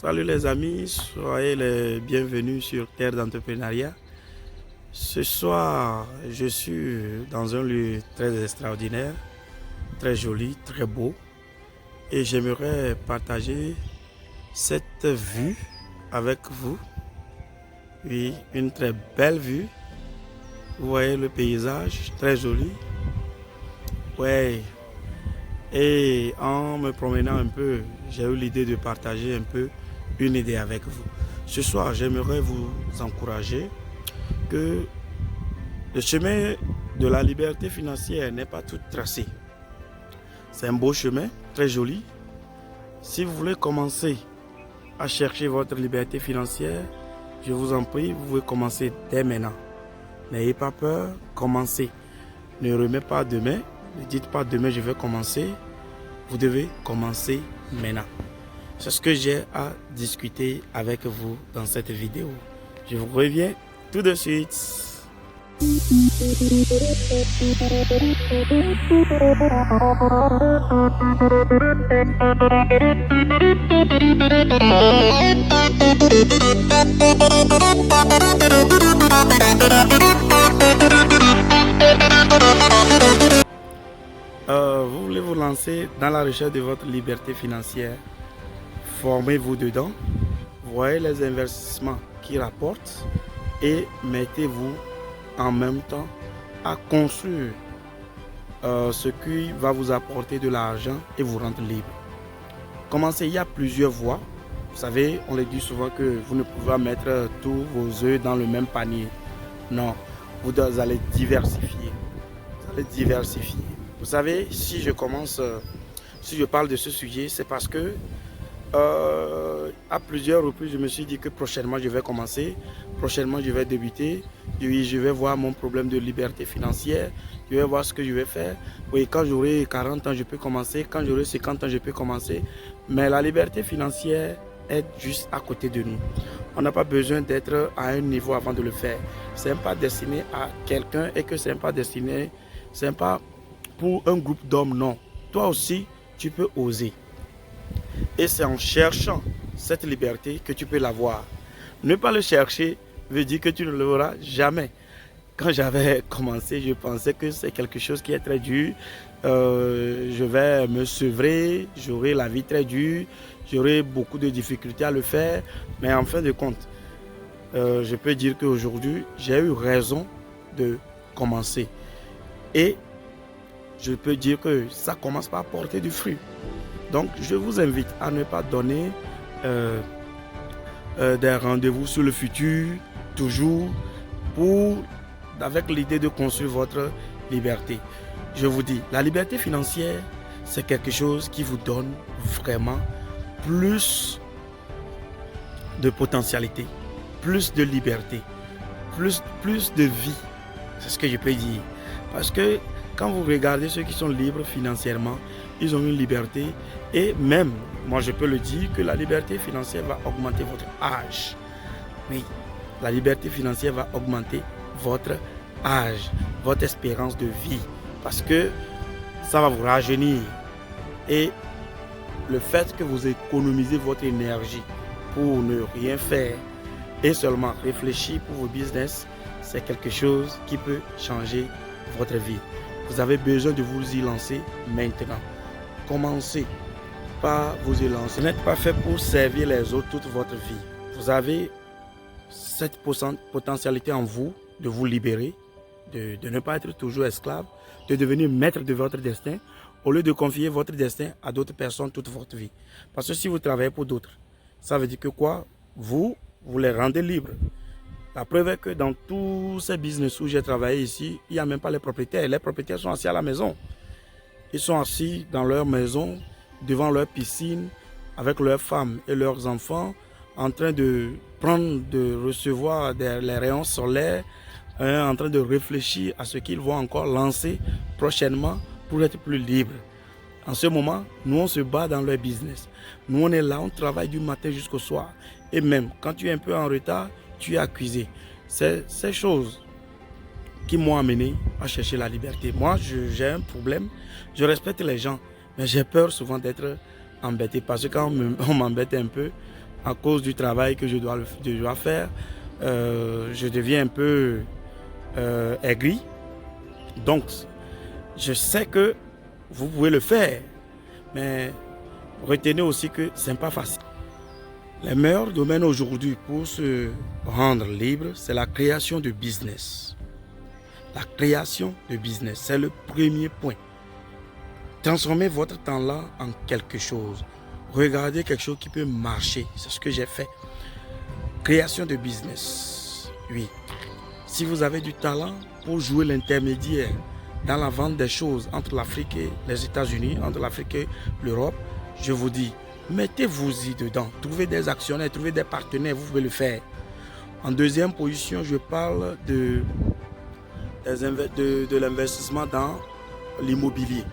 Salut les amis, soyez les bienvenus sur Terre d'entrepreneuriat. Ce soir, je suis dans un lieu très extraordinaire, très joli, très beau. Et j'aimerais partager cette vue avec vous. Oui, une très belle vue. Vous voyez le paysage, très joli. Ouais. Et en me promenant un peu, j'ai eu l'idée de partager un peu une idée avec vous. Ce soir, j'aimerais vous encourager que le chemin de la liberté financière n'est pas tout tracé. C'est un beau chemin, très joli. Si vous voulez commencer à chercher votre liberté financière, je vous en prie, vous pouvez commencer dès maintenant. N'ayez pas peur, commencez. Ne remettez pas demain, ne dites pas demain je vais commencer. Vous devez commencer maintenant. C'est ce que j'ai à discuter avec vous dans cette vidéo. Je vous reviens tout de suite. Vous voulez vous lancer dans la recherche de votre liberté financière. Formez-vous dedans. Voyez les investissements qui rapportent et mettez-vous en même temps à construire ce qui va vous apporter de l'argent et vous rendre libre. Commencez, il y a plusieurs voies. Vous savez, on le dit souvent que vous ne pouvez pas mettre tous vos œufs dans le même panier. Non, vous allez diversifier. Vous allez diversifier. Vous savez, si je parle de ce sujet, c'est parce que à plusieurs reprises, je me suis dit que prochainement, je vais commencer. Prochainement, je vais débuter. Oui, je vais voir mon problème de liberté financière. Je vais voir ce que je vais faire. Oui, quand j'aurai 40 ans, je peux commencer. Quand j'aurai 50 ans, je peux commencer. Mais la liberté financière est juste à côté de nous. On n'a pas besoin d'être à un niveau avant de le faire. Ce n'est pas destiné à quelqu'un et que ce n'est pas destiné, ce n'est pas pour un groupe d'hommes, non. Toi aussi, tu peux oser. Et c'est en cherchant cette liberté que tu peux l'avoir. Ne pas le chercher veut dire que tu ne l'auras jamais. Quand j'avais commencé, je pensais que c'est quelque chose qui est très dur. Je vais me sevrer, j'aurai la vie très dure, j'aurai beaucoup de difficultés à le faire. Mais en fin de compte, je peux dire qu'aujourd'hui, j'ai eu raison de commencer. Et je peux dire que ça commence par porter du fruit. Donc, je vous invite à ne pas donner des rendez-vous sur le futur, toujours, avec l'idée de construire votre liberté. Je vous dis, la liberté financière, c'est quelque chose qui vous donne vraiment plus de potentialité, plus de liberté, plus de vie. C'est ce que je peux dire. Parce que quand vous regardez ceux qui sont libres financièrement, ils ont une liberté et même, moi je peux le dire, que la liberté financière va augmenter votre âge. Oui, la liberté financière va augmenter votre âge, votre espérance de vie. Parce que ça va vous rajeunir. Et le fait que vous économisez votre énergie pour ne rien faire et seulement réfléchir pour vos business, c'est quelque chose qui peut changer votre vie. Vous avez besoin de vous y lancer maintenant. Commencez par vous y lancer. Vous n'êtes pas fait pour servir les autres toute votre vie. Vous avez cette potentialité en vous de vous libérer, de ne pas être toujours esclave, de devenir maître de votre destin, au lieu de confier votre destin à d'autres personnes toute votre vie. Parce que si vous travaillez pour d'autres, ça veut dire que quoi? Vous les rendez libres. La preuve est que dans tous ces business où j'ai travaillé ici, il n'y a même pas les propriétaires. Les propriétaires sont assis à la maison. Ils sont assis dans leur maison, devant leur piscine, avec leurs femmes et leurs enfants, en train de recevoir les rayons solaires, en train de réfléchir à ce qu'ils vont encore lancer prochainement pour être plus libres. En ce moment, nous on se bat dans leur business. Nous on est là, on travaille du matin jusqu'au soir. Et même quand tu es un peu en retard, tu es accusé. C'est ces choses qui m'ont amené à chercher la liberté. Moi, j'ai un problème. Je respecte les gens, mais j'ai peur souvent d'être embêté. Parce que quand on m'embête un peu, à cause du travail que je dois faire, je deviens un peu aigri. Donc, je sais que vous pouvez le faire, mais retenez aussi que ce n'est pas facile. Les meilleurs domaines aujourd'hui pour se rendre libre, c'est la création de business. La création de business, c'est le premier point. Transformez votre temps-là en quelque chose. Regardez quelque chose qui peut marcher. C'est ce que j'ai fait. Création de business. Oui. Si vous avez du talent pour jouer l'intermédiaire dans la vente des choses entre l'Afrique et les États-Unis, entre l'Afrique et l'Europe, je vous dis, mettez-vous-y dedans. Trouvez des actionnaires, trouvez des partenaires, vous pouvez le faire. En deuxième position, je parle de l'investissement dans l'immobilier.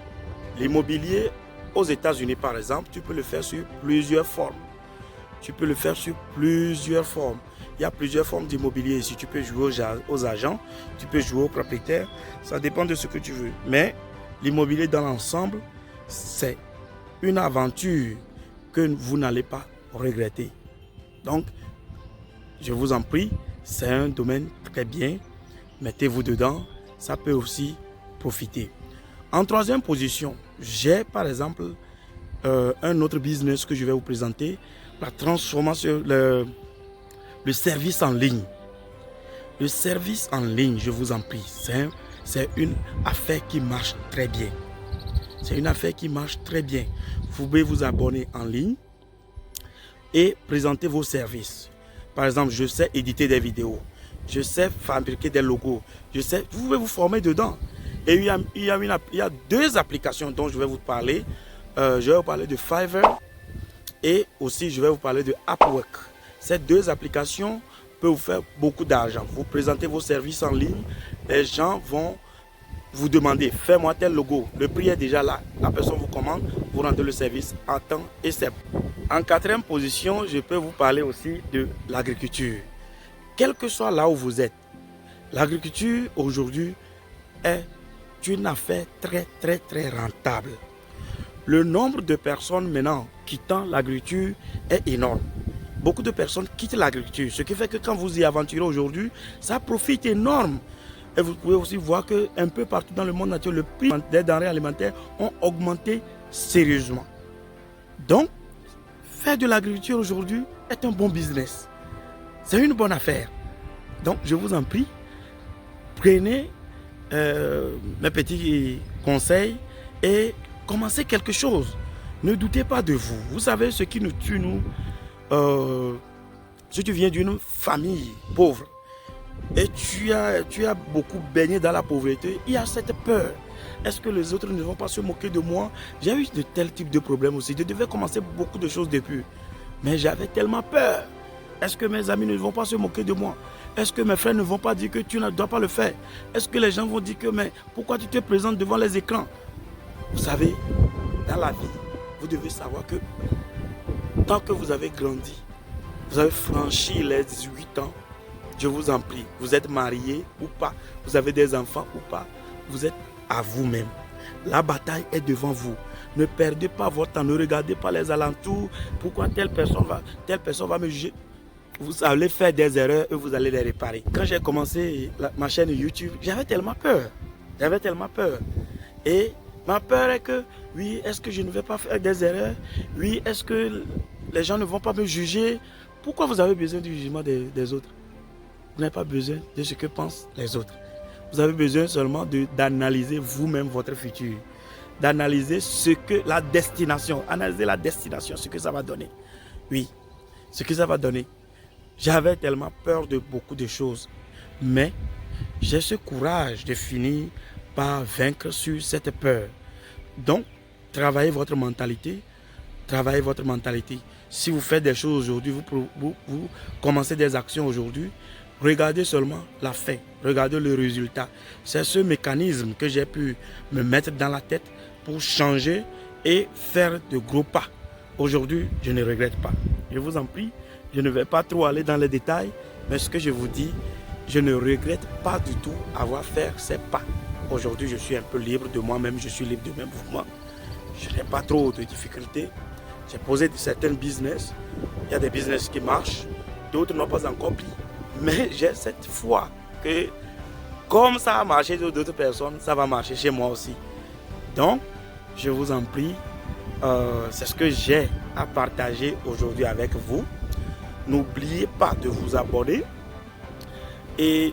L'immobilier aux États-Unis, par exemple, tu peux le faire sur plusieurs formes. Tu peux le faire sur plusieurs formes. Il y a plusieurs formes d'immobilier ici. Tu peux jouer aux agents, tu peux jouer aux propriétaires. Ça dépend de ce que tu veux. Mais l'immobilier dans l'ensemble, c'est une aventure que vous n'allez pas regretter. Donc, je vous en prie, c'est un domaine très bien. Mettez-vous dedans, ça peut aussi profiter. En troisième position, j'ai par exemple un autre business que je vais vous présenter, la transformation, le service en ligne. Le service en ligne, je vous en prie, c'est une affaire qui marche très bien. C'est une affaire qui marche très bien. Vous pouvez vous abonner en ligne et présenter vos services. Par exemple, je sais éditer des vidéos. Je sais fabriquer des logos. Vous pouvez vous former dedans. Et il y a deux applications dont je vais vous parler. Je vais vous parler de Fiverr et aussi je vais vous parler de Upwork. Ces deux applications peuvent vous faire beaucoup d'argent. Vous présentez vos services en ligne. Les gens vont vous demander, fais-moi tel logo. Le prix est déjà là. La personne vous commande, vous rendez le service en temps et c'est bon. En quatrième position, je peux vous parler aussi de l'agriculture. Quel que soit là où vous êtes, l'agriculture aujourd'hui est une affaire très rentable. Le nombre de personnes maintenant quittant l'agriculture est énorme. Beaucoup de personnes quittent l'agriculture, ce qui fait que quand vous y aventurez aujourd'hui, ça profite énorme. Et vous pouvez aussi voir qu'un peu partout dans le monde entier, le prix des denrées alimentaires ont augmenté sérieusement. Donc, faire de l'agriculture aujourd'hui est un bon business. C'est une bonne affaire. Donc, je vous en prie, prenez mes petits conseils et commencez quelque chose. Ne doutez pas de vous. Vous savez ce qui nous tue, nous, si tu viens d'une famille pauvre et tu as beaucoup baigné dans la pauvreté, il y a cette peur. Est-ce que les autres ne vont pas se moquer de moi? J'ai eu de tels types de problèmes aussi. Je devais commencer beaucoup de choses depuis. Mais j'avais tellement peur. Est-ce que mes amis ne vont pas se moquer de moi? Est-ce que mes frères ne vont pas dire que tu ne dois pas le faire? Est-ce que les gens vont dire que mais pourquoi tu te présentes devant les écrans? Vous savez, dans la vie, vous devez savoir que tant que vous avez grandi, vous avez franchi les 18 ans, je vous en prie, vous êtes marié ou pas, vous avez des enfants ou pas, vous êtes à vous-même. La bataille est devant vous. Ne perdez pas votre temps, ne regardez pas les alentours. Pourquoi telle personne va me juger? Vous allez faire des erreurs et vous allez les réparer. Quand j'ai commencé ma chaîne YouTube, j'avais tellement peur. Et ma peur est que, oui, est-ce que je ne vais pas faire des erreurs? Oui, est-ce que les gens ne vont pas me juger? Pourquoi vous avez besoin du jugement des autres? Vous n'avez pas besoin de ce que pensent les autres. Vous avez besoin seulement d'analyser vous-même votre futur. D'analyser la destination. Analyser la destination, ce que ça va donner. Oui, ce que ça va donner. J'avais tellement peur de beaucoup de choses. Mais j'ai ce courage de finir par vaincre sur cette peur. Donc, travaillez votre mentalité. Travaillez votre mentalité. Si vous faites des choses aujourd'hui, vous commencez des actions aujourd'hui, regardez seulement la fin, regardez le résultat. C'est ce mécanisme que j'ai pu me mettre dans la tête pour changer et faire de gros pas. Aujourd'hui, je ne regrette pas. Je vous en prie, je ne vais pas trop aller dans les détails, mais ce que je vous dis, je ne regrette pas du tout avoir fait ces pas. Aujourd'hui, je suis un peu libre de moi-même, je suis libre de mes mouvements. Je n'ai pas trop de difficultés. J'ai posé certains business. Il y a des business qui marchent, d'autres n'ont pas encore pris. Mais j'ai cette foi que comme ça a marché sur d'autres personnes, ça va marcher chez moi aussi. Donc, je vous en prie, c'est ce que j'ai à partager aujourd'hui avec vous. N'oubliez pas de vous abonner et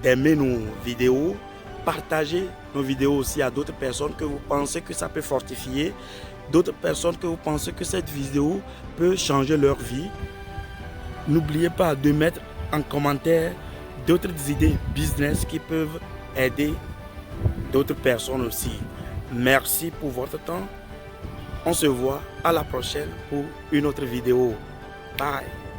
d'aimer nos vidéos. Partagez nos vidéos aussi à d'autres personnes que vous pensez que ça peut fortifier. D'autres personnes que vous pensez que cette vidéo peut changer leur vie. N'oubliez pas de mettre en commentaire d'autres idées business qui peuvent aider d'autres personnes aussi. Merci pour votre temps. On se voit à la prochaine pour une autre vidéo. Bye.